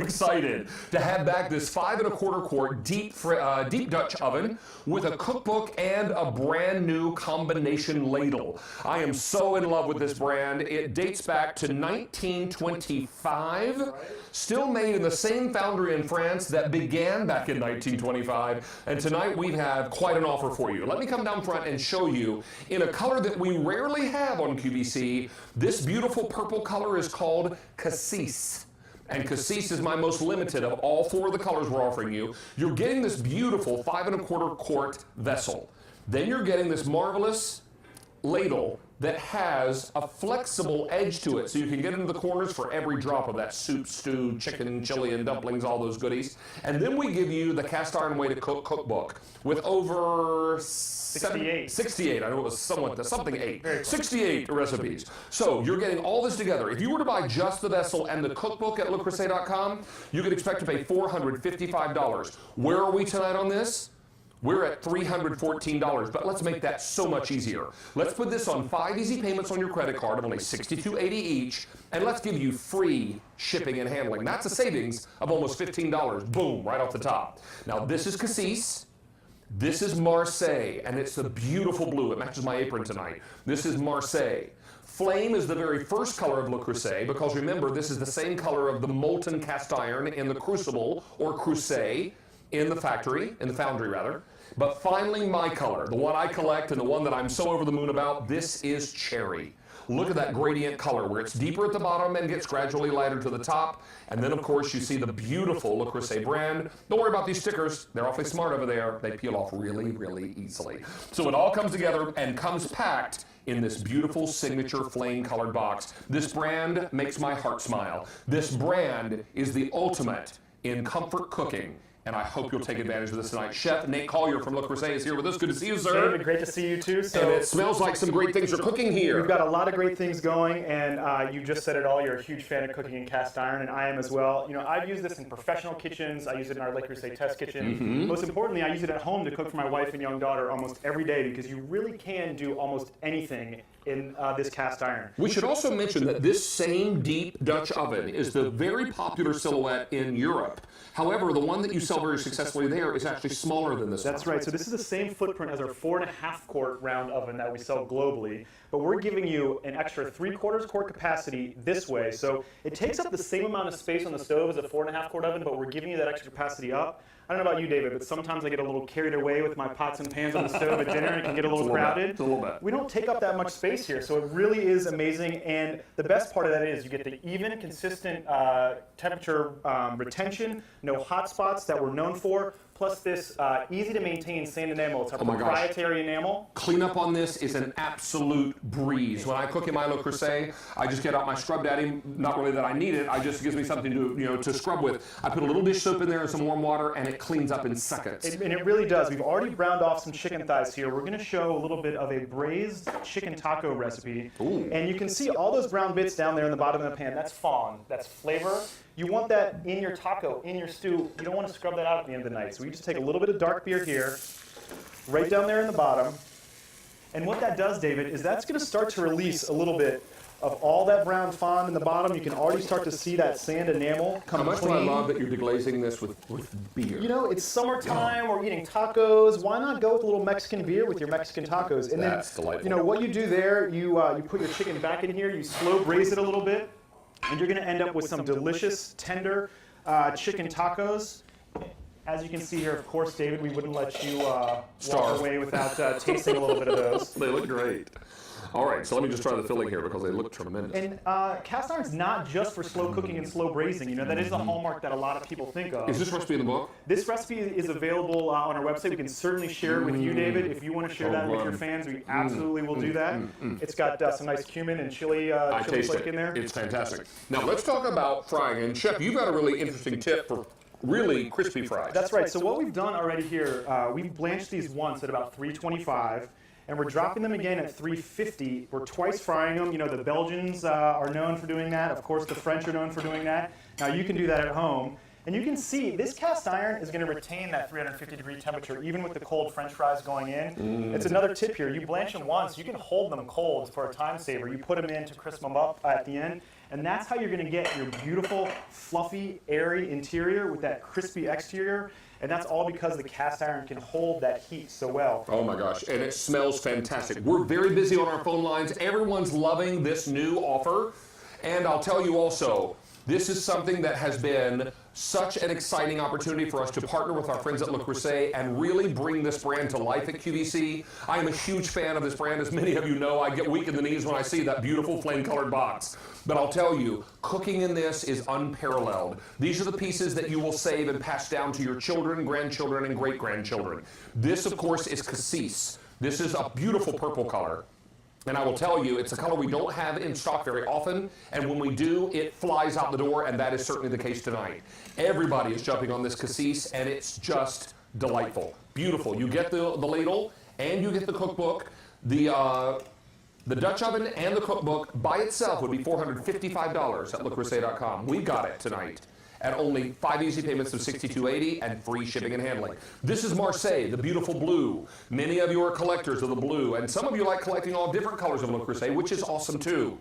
excited to have back this 5 1/4 quart deep Dutch oven with a cookbook and a brand new combination ladle. I am so in love with this brand. It dates back to 1925, still made in the same foundry in France that began back in 1925. And tonight we have quite an offer for you. Let me come down front and show you in a color that we rarely have on QVC. This beautiful purple color is called Cassis. And Cassis is my most limited of all 4 of the colors we're offering you. You're getting this beautiful 5 1/4 quart vessel. Then you're getting this marvelous ladle that has a flexible edge to it, so you can get into the corners for every drop of that soup, stew, chicken, chili, and dumplings, all those goodies. And then we give you the Cast Iron Way to Cook cookbook with over 68. I know it was something 8. 68 recipes. So you're getting all this together. If you were to buy just the vessel and the cookbook at LeCreuset.com, you could expect to pay $455. Where are we tonight on this? We're at $314, but let's make that so much easier. Let's put this on 5 easy payments on your credit card of only $62.80 each, and let's give you free shipping and handling. That's a savings of almost $15. Boom, right off the top. Now this is Cassis. This is Marseille, and it's the beautiful blue. It matches my apron tonight. This is Marseille. Flame is the very first color of Le Creuset, because remember, this is the same color of the molten cast iron in the crucible, or Creuset, in the foundry rather. But finally, my color, the one I collect and the one that I'm so over the moon about, this is cherry. Look at that gradient color where it's deeper at the bottom and gets gradually lighter to the top. And then, of course, you see the beautiful Le Creuset brand. Don't worry about these stickers. They're awfully smart over there. They peel off really, really easily. So it all comes together and comes packed in this beautiful signature flame-colored box. This brand makes my heart smile. This brand is the ultimate in comfort cooking. And I hope you'll take advantage of this tonight. Chef Nate Collier from Le Creuset is here with us. Good to see you, sir. David, great to see you too. And it smells like some great things are cooking here. We've got a lot of great things going, and you just said it all. You're a huge fan of cooking in cast iron, and I am as well. You know, I've used this in professional kitchens. I use it in our Le Creuset test kitchen. Most importantly, I use it at home to cook for my wife and young daughter almost every day, because you really can do almost anything in this cast iron. We should also mention that this same deep Dutch oven is the very popular silhouette in Europe. However, the one that you sell very successfully there is actually smaller than this one. That's right. So this is the same footprint as our 4 1/2 quart round oven that we sell globally, but we're giving you an extra 3/4 quart capacity this way. So it takes up the same amount of space on the stove as a 4 1/2 quart oven, but we're giving you that extra capacity up. I don't know about you, David, but sometimes I get a little carried away with my pots and pans on the stove at dinner, and it can get a little crowded. It's a little bit. We don't take up that much space here, so it really is amazing. And the best part of that is you get the even, consistent temperature retention, no hot spots that we're known for, plus this easy to maintain sand enamel. It's our proprietary enamel. Cleanup on this is an absolute breeze. When I cook in my Le Creuset, I just get out my Scrub Daddy. Not really that I need it. It just gives me something to to scrub with. I put a little dish soap in there and some warm water, and it cleans up in seconds. And it really does. We've already browned off some chicken thighs here. We're going to show a little bit of a braised chicken taco recipe. Ooh. And you can see all those brown bits down there in the bottom of the pan. That's fawn. That's flavor. You want that in your taco, in your stew. You don't want to scrub that out at the end of the night. So we just take a little bit of dark beer here, right down there in the bottom. And what that does, David, is that's going to start to release a little bit of all that brown fawn in the bottom. You can already start to see that sand enamel come clean. How much do I love that you're deglazing this with beer? You know, it's summertime, we're eating tacos. Why not go with a little Mexican beer with your Mexican tacos? And That's then, delightful. you know, what you do there, you put your chicken back in here, you slow braise it a little bit, and you're going to end up with some delicious, tender chicken tacos. As you can see here, of course, David, we wouldn't let you walk away without tasting a little bit of those. They look great. All right, so let me just try the filling here because they look tremendous. And cast iron's not just for slow cooking and slow braising. You know, that is the hallmark that a lot of people think of. Is this recipe in the book? This recipe is available on our website. We can certainly share it with you, David. If you want to share that with your fans, we absolutely will do that. It's got some nice cumin and chili flake in there. It's fantastic. Now let's talk about frying. And Chef, you've got a really interesting tip for really crispy fries. That's right. So what we've done already here, we've blanched these once at about 325. And we're dropping them again at 350. We're twice frying them. You know, the Belgians are known for doing that. Of course, the French are known for doing that. Now, you can do that at home. And you can see this cast iron is going to retain that 350-degree temperature even with the cold French fries going in. It's another tip here. You blanch them once, you can hold them cold for a time saver. You put them in to crisp them up at the end, And that's how you're going to get your beautiful, fluffy, airy interior with that crispy exterior. And that's all because the cast iron can hold that heat so well. Oh my gosh, and it smells fantastic. We're very busy on our phone lines. Everyone's loving this new offer. And I'll tell you also, this is something that has been such an exciting opportunity for us to partner with our friends at Le Creuset and really bring this brand to life at QVC. I am a huge fan of this brand. As many of you know, I get weak in the knees when I see that beautiful flame-colored box. But I'll tell you, cooking in this is unparalleled. These are the pieces that you will save and pass down to your children, grandchildren, and great-grandchildren. This, of course, is cassis. This is a beautiful purple color. And I will tell you, it's a color we don't have in stock very often, and when we do, it flies out the door, and that is certainly the case tonight. Everybody is jumping on this cassis, and it's just delightful. Beautiful. You get the ladle, and you get the cookbook. The Dutch oven and the cookbook by itself would be $455 at lecreuset.com. We got it tonight at only 5 easy payments of $62.80 and free shipping and handling. This is Marseille, the beautiful blue. Many of you are collectors of the blue, and some of you like collecting all different colors of Le Creuset, which is awesome too.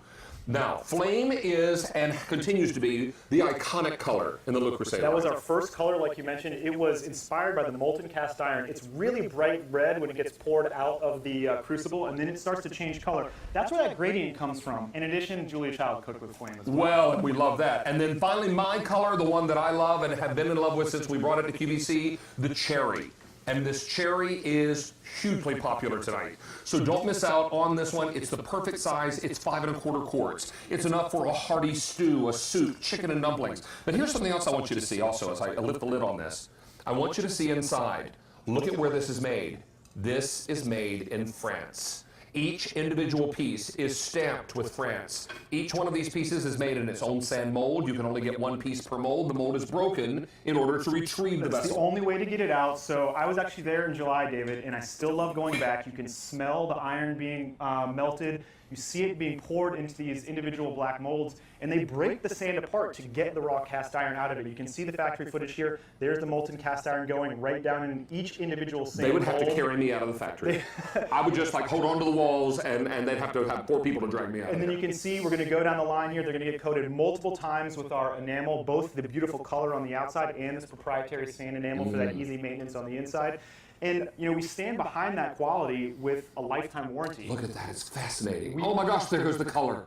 Now, flame is and continues to be the iconic color in the Le Creuset. That was our first color, like you mentioned. It was inspired by the molten cast iron. It's really bright red when it gets poured out of the crucible, and then it starts to change color. That's where that gradient comes from. In addition, Julia Child cooked with flame as well. Well, we love that. And then finally, my color, the one that I love and have been in love with since we brought it to QVC, the cherry. And this cherry is hugely popular tonight. So don't miss out on this one. It's the perfect size. It's 5 1/4 quarts. It's enough for a hearty stew, a soup, chicken and dumplings. But here's something else I want you to see also as I lift the lid on this. I want you to see inside. Look at where this is made. This is made in France. Each individual piece is stamped with France. Each one of these pieces is made in its own sand mold. You can only get one piece per mold. The mold is broken in order to retrieve the That's vessel. the only way to get it out. So I was actually there in July, David, and I still love going back. You can smell the iron being melted. You see it being poured into these individual black molds, and they break the sand apart to get the raw cast iron out of it. You can see the factory footage here. There's the molten cast iron going right down in each individual sand They would have mold. to carry me out of the factory. I would just like hold on to the walls, and they'd have to have 4 people to drag me out. And then you can see we're going to go down the line here. They're going to get coated multiple times with our enamel, both the beautiful color on the outside and this proprietary sand enamel for that easy maintenance on the inside. And you know, we stand behind that quality with a lifetime warranty. Look at that, it's fascinating. Oh my gosh, there goes the color.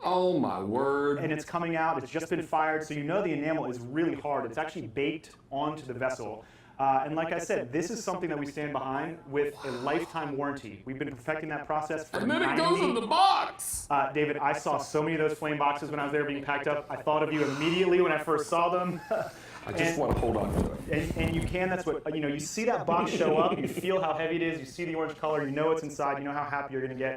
Oh my word. And it's coming out, it's just been fired, so you know the enamel is really hard. It's actually baked onto the vessel. And like I said, this is something that we stand behind with a lifetime warranty. We've been perfecting that process for 90 And then it goes in the box. David, I saw so many of those flame boxes when I was there being packed up. I thought of you immediately when I first saw them. I just want to hold on to it. And you can, that's what, you know, you see that box show up, you feel how heavy it is, you see the orange color, you know it's inside, you know how happy you're going to get.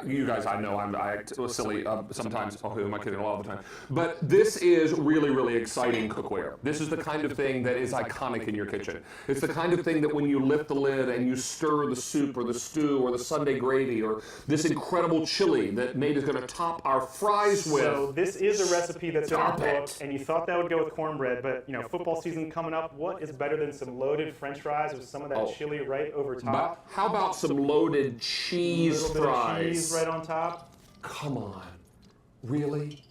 You guys, I know I act silly sometimes. Oh, who am I kidding? A lot of the time. But this is really, really exciting cookware. This is the kind of thing that is iconic in your kitchen. It's the kind of thing that when you lift the lid and you stir the soup or the stew or the Sunday gravy or this incredible chili that Nate is going to top our fries with. So this is a recipe that's in our Stop it. book, and you thought that would go with cornbread, but you know, football season coming up, what is better than some loaded French fries with some of that chili right over top? But how about some loaded cheese A little fries? bit of cheese right on top. Come on. Really?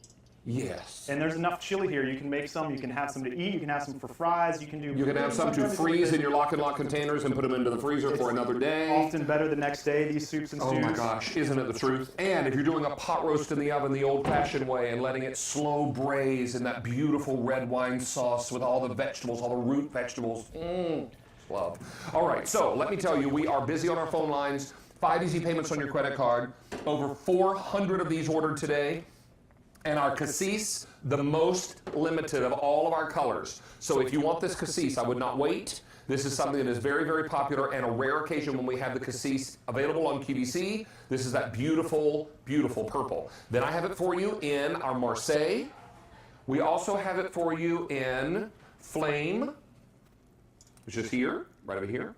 Yes. And there's enough chili here. You can make some, you can have some to eat, you can have some for fries, you can do... You can have some to freeze in your lock and lock containers and put them into the freezer for another day. Often better the next day, these soups and stews. Oh my gosh, isn't it the truth? And if you're doing a pot roast in the oven the old-fashioned way and letting it slow braise in that beautiful red wine sauce with all the vegetables, all the root vegetables, love. All right, so let me tell you, we are busy on our phone lines. 5 easy payments on your credit card. Over 400 of these ordered today. And our cassis, the most limited of all of our colors. So if you want this cassis, I would not wait. This is something that is very, very popular and a rare occasion when we have the cassis available on QVC. This is that beautiful, beautiful purple. Then I have it for you in our Marseille. We also have it for you in Flame, which is here, right over here.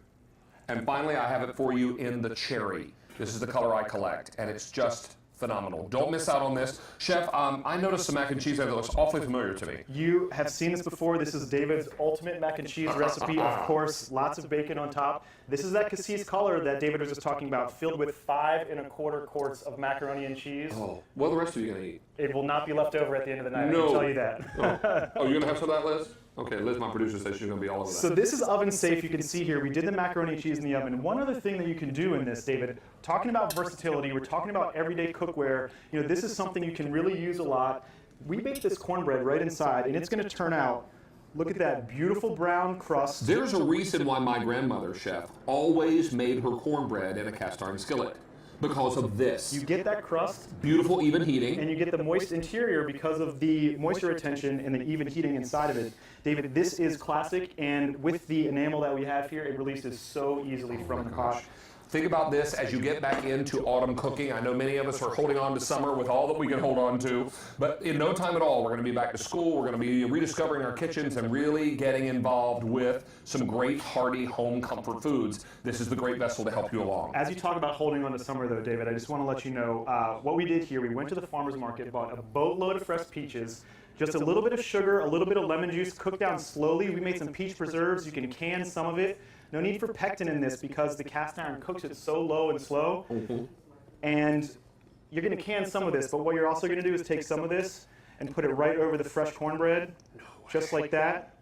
And finally, I have it for you in the Cherry. This is the color I collect, and it's just phenomenal. Don't miss out on this. Chef, I noticed some mac and cheese there that looks awfully familiar to me. You have seen this before. This is David's ultimate mac and cheese recipe. Of course, lots of bacon on top. This is that cassis color that David was just talking about, filled with 5 1/4 quarts of macaroni and cheese. Oh, what are the rest of you going to eat? It will not be left over at the end of the night, No. I can tell you that. Oh, you're going to have some of that, Liz? Okay, Liz, my producer, says she's going to be all over that. So this is oven safe. You can see here, we did the macaroni and cheese in the oven. One other thing that you can do in this, David, talking about versatility, we're talking about everyday cookware. You know, this is something you can really use a lot. We baked this cornbread right inside, and it's going to turn out, look at that beautiful brown crust. There's a reason why my grandmother, Chef, always made her cornbread in a cast iron skillet. Because of this. You get that crust. Beautiful, even heating. And you get the moist interior because of the moisture retention and the even heating inside of it. David, this is classic, and with the enamel that we have here, it releases so easily from the pot. Think about this as you get back into autumn cooking. I know many of us are holding on to summer with all that we can hold on to, but in no time at all, we're going to be back to school. We're going to be rediscovering our kitchens and really getting involved with some great, hearty, home comfort foods. This is the great vessel to help you along. As you talk about holding on to summer, though, David, I just want to let you know what we did here. We went to the farmer's market, bought a boatload of fresh peaches, just a little bit of sugar, a little bit of lemon juice, cooked down slowly. We made some peach preserves. You can can some of it. No need for pectin in this because the cast iron cooks it so low and slow. And you're going to can some of this, but what you're also going to do is take some of this and put it right over the fresh cornbread, just like that.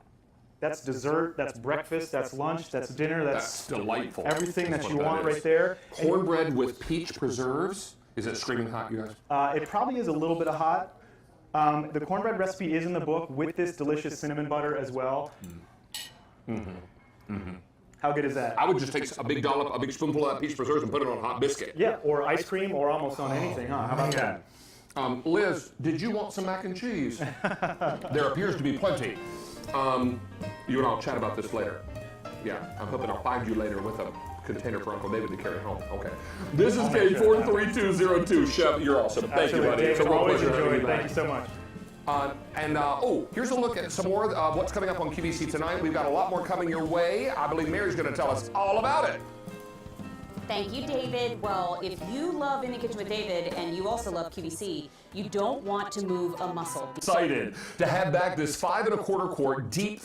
That's dessert, that's breakfast, that's lunch, that's dinner, that's delightful. Everything that you want right there. Cornbread with peach preserves. Is it screaming hot, you guys? It probably is a little bit of hot. The cornbread recipe is in the book with this delicious cinnamon butter as well. How good is that? I would just take a big dollop, a big spoonful of that peach preserves and put it on a hot biscuit. Yeah, or ice cream, or almost on anything, huh? How about that? Liz, did you want some mac and cheese? There appears to be plenty. You and I'll chat about this later. Yeah, I'm hoping I'll find you later with a container for Uncle David to carry home. Okay. This is K43202. Chef, you're awesome. Thank you, buddy. David, It's a real always pleasure having enjoyed. you Thank back. you so much. Here's a look at some more of what's coming up on QVC tonight. We've got a lot more coming your way. I believe Mary's going to tell us all about it. Thank you, David. Well, if you love In the Kitchen with David and you also love QVC, you don't want to move a muscle. Excited to have back this 5 1/4 quart deep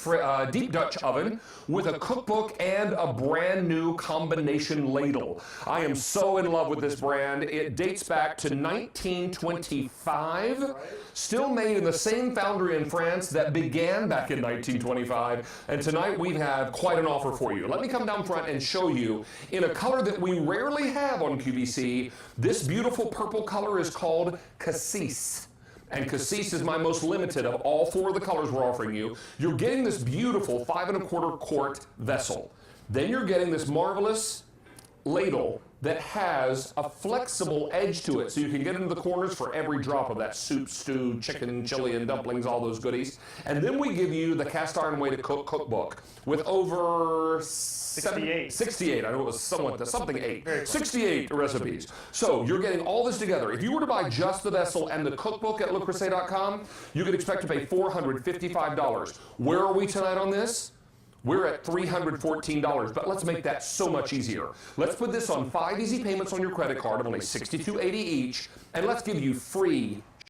Dutch oven with a cookbook and a brand new combination ladle. I am so in love with this brand. It dates back to 1925, still made in the same foundry in France that began back in 1925. And tonight we have quite an offer for you. Let me come down front and show you in a color that we rarely have on QVC. This beautiful purple color is called Cassis. And Cassis is my most limited of all 4 of the colors we're offering you. You're getting this beautiful 5 1/4 quart vessel. Then you're getting this marvelous ladle that has a flexible edge to it, so you can get into the corners for every drop of that soup, stew, chicken, chili, and dumplings, all those goodies. And then we give you the Cast Iron Way to Cook cookbook with over 68. I know it was something 8. 68 recipes. So you're getting all this together. If you were to buy just the vessel and the cookbook at LeCreuset.com, you could expect to pay $455. Where are we tonight on this? We're at $314, but let's make that so much easier. Let's put this on 5 easy payments on your credit card of only $62.80 each, and let's give you free